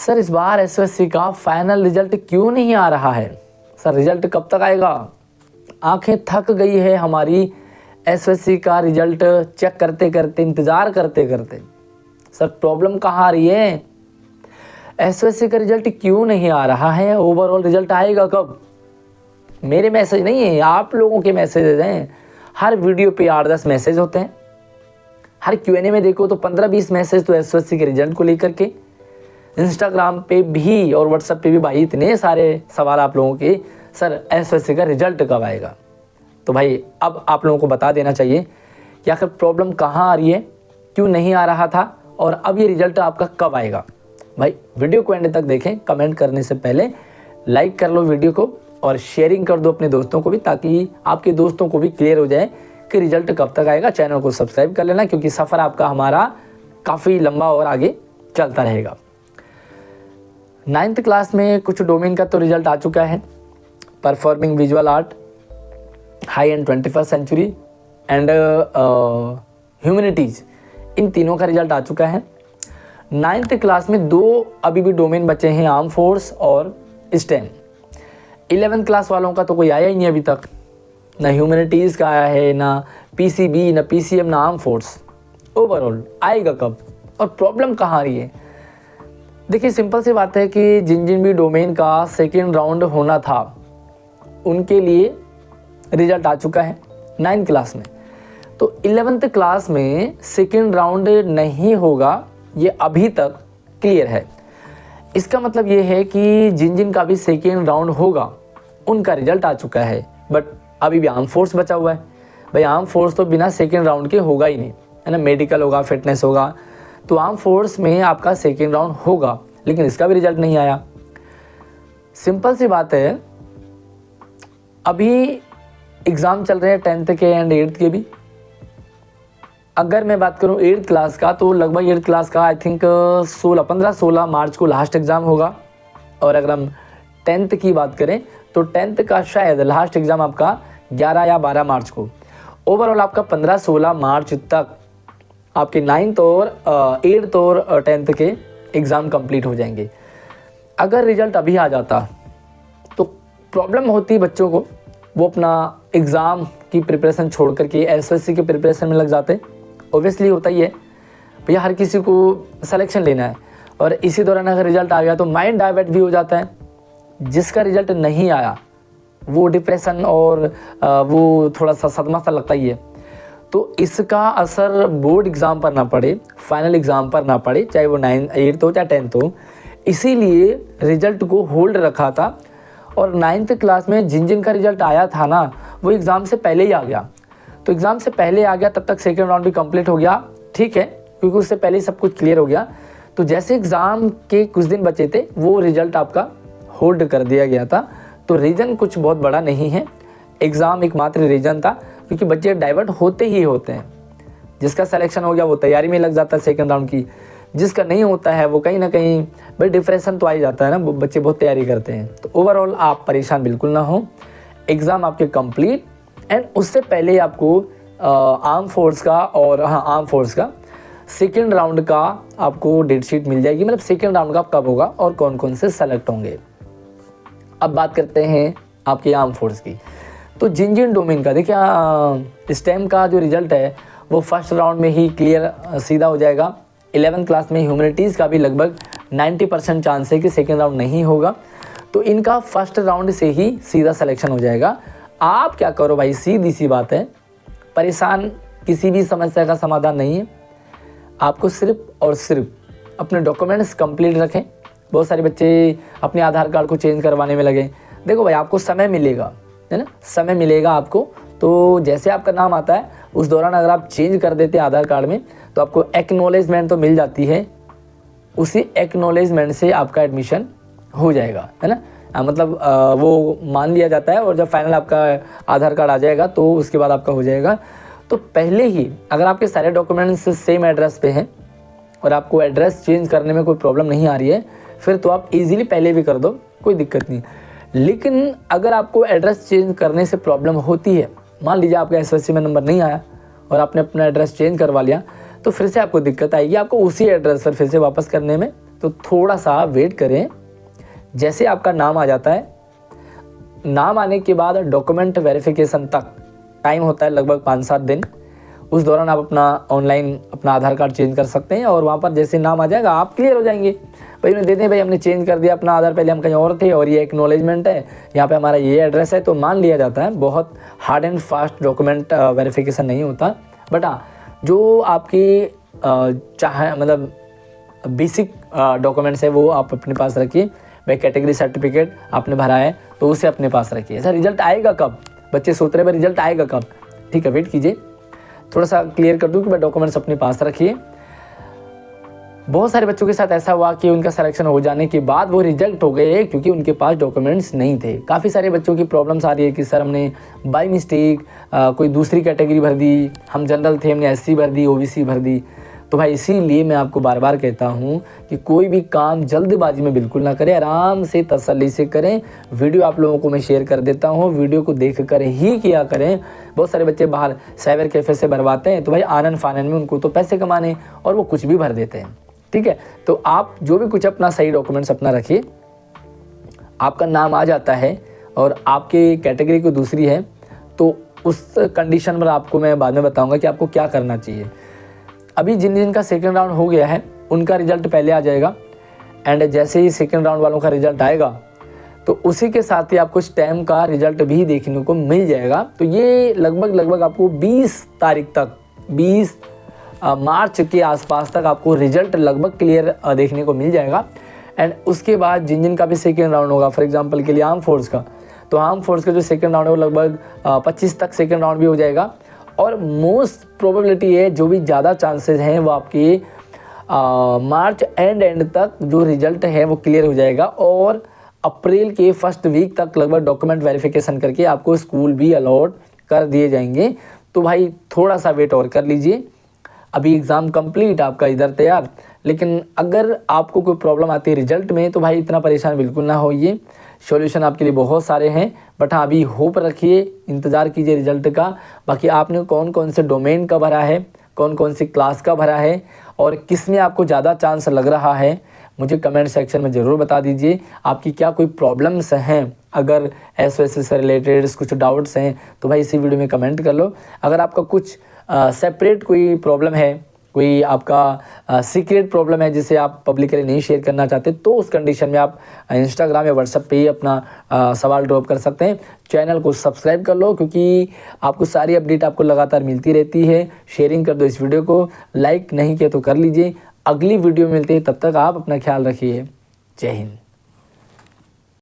Sir इस बार SSC का final result क्यों नहीं आ रहा है? सर रिजल्ट कब तक आएगा? आंखें थक गई है हमारी एसएससी का रिजल्ट चेक करते करते, इंतज़ार करते करते। सर प्रॉब्लम कहाँ आ रही है? एसएससी का रिजल्ट क्यों नहीं आ रहा है? ओवरऑल रिजल्ट आएगा कब? मेरे मैसेज नहीं है, आप लोगों के मैसेजेस हैं। हर वीडियो पे 8-10 मैसेज होते हैं। हर क्यूएनए में देखो तो 15-20 मैसेज तो एसएससी के रिजल्ट को लेकर के। इंस्टाग्राम पे भी और व्हाट्सएप पे भी भाई इतने सारे सवाल आप लोगों के, सर एसएससी का रिजल्ट कब आएगा? तो भाई अब आप लोगों को बता देना चाहिए कि आखिर प्रॉब्लम कहाँ आ रही है, क्यों नहीं आ रहा था और अब ये रिजल्ट आपका कब आएगा। भाई वीडियो को एंड तक देखें। कमेंट करने से पहले लाइक कर लो वीडियो को और शेयरिंग कर दो अपने दोस्तों को भी, ताकि आपके दोस्तों को भी क्लियर हो जाए कि रिजल्ट कब तक आएगा। चैनल को सब्सक्राइब कर लेना, क्योंकि सफ़र आपका हमारा काफ़ी लंबा और आगे चलता रहेगा। 9th क्लास में कुछ डोमेन का तो रिजल्ट आ चुका है। Performing visual art, high end 21st century and humanities, इन तीनों का रिजल्ट आ चुका है। 9th क्लास में 2 अभी भी डोमेन बचे हैं, आर्म फोर्स और स्टेम। 11th क्लास वालों का तो कोई आया ही नहीं अभी तक, ना ह्यूमैनिटीज़ का आया है, ना पीसीबी, ना पीसीएम, ना आर्म फोर्स। ओवरऑल आएगा कब और प्रॉब्लम कहाँ आ रही है? देखिए सिंपल सी बात है कि जिन जिन भी डोमेन का सेकेंड राउंड होना था उनके लिए रिजल्ट आ चुका है 9th क्लास में। तो 11th क्लास में सेकेंड राउंड नहीं होगा, ये अभी तक क्लियर है। इसका मतलब ये है कि जिन जिन का भी सेकेंड राउंड होगा उनका रिजल्ट आ चुका है, बट अभी भी आर्म फोर्स बचा हुआ है। भाई आर्म फोर्स तो बिना सेकेंड राउंड के होगा ही नहीं, है ना। मेडिकल होगा, फिटनेस होगा, तो आर्म फोर्स में आपका सेकेंड राउंड होगा, लेकिन इसका भी रिजल्ट नहीं आया। सिंपल सी बात है, अभी एग्ज़ाम चल रहे हैं 10th के एंड 8th के भी। अगर मैं बात करूं 8th क्लास का, तो लगभग 8th क्लास का आई थिंक 15-16 मार्च को लास्ट एग्ज़ाम होगा। और अगर हम 10th की बात करें तो 10th का शायद लास्ट एग्ज़ाम आपका 11 या 12 मार्च को। ओवरऑल आपका 15-16 मार्च तक आपके 9th और 8th और 10th के एग्ज़ाम कंप्लीट हो जाएंगे। अगर रिजल्ट अभी आ जाता तो प्रॉब्लम होती बच्चों को, वो अपना एग्ज़ाम की प्रिपरेशन छोड़ करके एसएससी के प्रिपरेशन में लग जाते। ओबियसली होता ही है भैया, हर किसी को सिलेक्शन लेना है और इसी दौरान अगर रिजल्ट आ गया तो माइंड डाइवर्ट भी हो जाता है। जिसका रिजल्ट नहीं आया वो डिप्रेशन और वो थोड़ा सा सदमा सा लगता ही है। तो इसका असर बोर्ड एग्ज़ाम पर ना पड़े, फाइनल एग्ज़ाम पर ना पड़े, चाहे वो 9th 8th हो चाहे 10th हो, इसीलिए रिजल्ट को होल्ड रखा था। और 9th क्लास में जिन जिन का रिजल्ट आया था ना, वो एग्ज़ाम से पहले ही आ गया। तो एग्ज़ाम से पहले आ गया, तब तक सेकेंड राउंड भी कंप्लीट हो गया, ठीक है, क्योंकि उससे पहले ही सब कुछ क्लियर हो गया। तो जैसे एग्ज़ाम के कुछ दिन बचे थे, वो रिजल्ट आपका होल्ड कर दिया गया था। तो रीज़न कुछ बहुत बड़ा नहीं है, एग्ज़ाम एकमात्र रीज़न था, क्योंकि बच्चे डाइवर्ट होते ही होते हैं। जिसका सिलेक्शन हो गया वो तैयारी में लग जाता है सेकेंड राउंड की, जिसका नहीं होता है वो कहीं ना कहीं भाई डिप्रेशन तो आ ही जाता है ना, बच्चे बहुत तैयारी करते हैं। तो ओवरऑल आप परेशान बिल्कुल ना हो, एग्ज़ाम आपके कंप्लीट एंड उससे पहले आपको आर्म फोर्स का और आर्म फोर्स का सेकेंड राउंड का आपको डेट शीट मिल जाएगी। मतलब सेकेंड राउंड का कब होगा और कौन कौन से सेलेक्ट होंगे। अब बात करते हैं आपके आर्म फोर्स की। तो जिन जिन डोमेन का देखिए स्टेम का जो रिजल्ट है वो फर्स्ट राउंड में ही क्लियर सीधा हो जाएगा। 11th क्लास में ह्यूमैनिटीज़ का भी लगभग 90% चांस है कि सेकेंड राउंड नहीं होगा, तो इनका फर्स्ट राउंड से ही सीधा सिलेक्शन हो जाएगा। आप क्या करो भाई, सीधी सी बात है, परेशान किसी भी समस्या का समाधान नहीं है। आपको सिर्फ और सिर्फ अपने डॉक्यूमेंट्स कंप्लीट रखें। बहुत सारे बच्चे अपने आधार कार्ड को चेंज करवाने में लगे। देखो भाई, आपको समय मिलेगा, है ना, समय मिलेगा आपको। तो जैसे आपका नाम आता है उस दौरान अगर आप चेंज कर देते हैं आधार कार्ड में, तो आपको एक्नॉलेजमेंट तो मिल जाती है, उसी एक्नॉलेजमेंट से आपका एडमिशन हो जाएगा, है ना। मतलब वो मान लिया जाता है और जब फाइनल आपका आधार कार्ड आ जाएगा तो उसके बाद आपका हो जाएगा। तो पहले ही अगर आपके सारे डॉक्यूमेंट्स सेम एड्रेस पे हैं और आपको एड्रेस चेंज करने में कोई प्रॉब्लम नहीं आ रही है, फिर तो आप इजीली पहले भी कर दो, कोई दिक्कत नहीं। लेकिन अगर आपको एड्रेस चेंज करने से प्रॉब्लम होती है, मान लीजिए आपका एसएससी में नंबर नहीं आया और आपने अपना एड्रेस चेंज करवा लिया, तो फिर से आपको दिक्कत आएगी। आपको उसी एड्रेस पर फिर से वापस करने में तो थोड़ा सा वेट करें। जैसे आपका नाम आ जाता है, नाम आने के बाद डॉक्यूमेंट वेरिफिकेशन तक टाइम होता है लगभग 5-7 दिन। उस दौरान आप अपना ऑनलाइन अपना आधार कार्ड चेंज कर सकते हैं और वहाँ पर जैसे नाम आ जाएगा आप क्लियर हो जाएंगे। भाई उन्हें देते हैं, भाई हमने चेंज कर दिया अपना आधार, पहले हम कहीं और थे और ये एक्नॉलेजमेंट है, यहाँ पे हमारा ये एड्रेस है, तो मान लिया जाता है। बहुत hard and fast document verification नहीं होता, बट हाँ जो आपकी चाहे मतलब बेसिक डॉक्यूमेंट्स है वो आप अपने पास रखिए। भाई कैटेगरी सर्टिफिकेट आपने भरा है तो उसे अपने पास रखिए। सर रिजल्ट आएगा कब? बच्चे सोच रहे हैं भाई रिजल्ट आएगा कब? ठीक है, वेट कीजिए, थोड़ा सा क्लियर कर दूं कि भाई डॉक्यूमेंट्स अपने पास रखिए। बहुत सारे बच्चों के साथ ऐसा हुआ कि उनका सिलेक्शन हो जाने के बाद वो रिजेक्ट हो गए क्योंकि उनके पास डॉक्यूमेंट्स नहीं थे। काफ़ी सारे बच्चों की प्रॉब्लम्स आ रही है कि सर हमने बाय मिस्टेक कोई दूसरी कैटेगरी भर दी, हम जनरल थे हमने एससी भर दी, ओबीसी भर दी। तो भाई इसीलिए मैं आपको बार बार कहता हूँ कि कोई भी काम जल्दबाजी में बिल्कुल ना करें, आराम से तसल्ली से करें। वीडियो आप लोगों को मैं शेयर कर देता हूँ, वीडियो को देख कर ही किया करें। बहुत सारे बच्चे बाहर साइबर कैफ़े से भरवाते हैं, तो भाई आनन फानन में उनको तो पैसे कमाने और वो कुछ भी भर देते हैं। ठीक है, तो आप जो भी कुछ अपना सही डॉक्यूमेंट्स अपना रखिए। आपका नाम आ जाता है और आपकी कैटेगरी को दूसरी है, तो उस कंडीशन पर आपको मैं बाद में बताऊँगा कि आपको क्या करना चाहिए। अभी जिन जिन का सेकंड राउंड हो गया है उनका रिजल्ट पहले आ जाएगा, एंड जैसे ही सेकंड राउंड वालों का रिजल्ट आएगा तो उसी के साथ ही आपको स्टेम का रिजल्ट भी देखने को मिल जाएगा। तो ये लगभग आपको 20 तारीख तक, 20 मार्च के आसपास तक आपको रिजल्ट लगभग क्लियर देखने को मिल जाएगा। एंड उसके बाद जिन जिन का भी सेकेंड राउंड होगा, फॉर एग्जांपल के लिए आर्म फोर्स का, तो आर्म फोर्स का जो सेकेंड राउंड है वो लगभग 25 तक सेकेंड राउंड भी हो जाएगा। और मोस्ट प्रोबेबिलिटी है, जो भी ज़्यादा चांसेस हैं वो आपके मार्च एंड तक जो रिजल्ट है वो क्लियर हो जाएगा और अप्रैल के फर्स्ट वीक तक लगभग डॉक्यूमेंट वेरिफिकेशन करके आपको स्कूल भी अलॉट कर दिए जाएंगे। तो भाई थोड़ा सा वेट और कर लीजिए। अभी एग्ज़ाम कंप्लीट आपका इधर तैयार, लेकिन अगर आपको कोई प्रॉब्लम आती है रिजल्ट में तो भाई इतना परेशान बिल्कुल ना होइए। सॉल्यूशन आपके लिए बहुत सारे हैं, बट हाँ अभी होप रखिए, इंतज़ार कीजिए रिजल्ट का। बाकी आपने कौन कौन से डोमेन का भरा है, कौन कौन सी क्लास का भरा है और किस में आपको ज़्यादा चांस लग रहा है, मुझे कमेंट सेक्शन में ज़रूर बता दीजिए। आपकी क्या कोई प्रॉब्लम्स हैं, अगर एसओएस से रिलेटेड कुछ डाउट्स हैं तो भाई इसी वीडियो में कमेंट कर लो। अगर आपका कुछ सेपरेट कोई प्रॉब्लम है, कोई आपका सीक्रेट प्रॉब्लम है जिसे आप पब्लिकली नहीं शेयर करना चाहते, तो उस कंडीशन में आप इंस्टाग्राम या व्हाट्सएप पे ही अपना सवाल ड्रॉप कर सकते हैं। चैनल को सब्सक्राइब कर लो क्योंकि आपको सारी अपडेट आपको लगातार मिलती रहती है। शेयरिंग कर दो इस वीडियो को, लाइक नहीं किया तो कर लीजिए। अगली वीडियो मिलती है, तब तक आप अपना ख्याल रखिए। जय हिंद।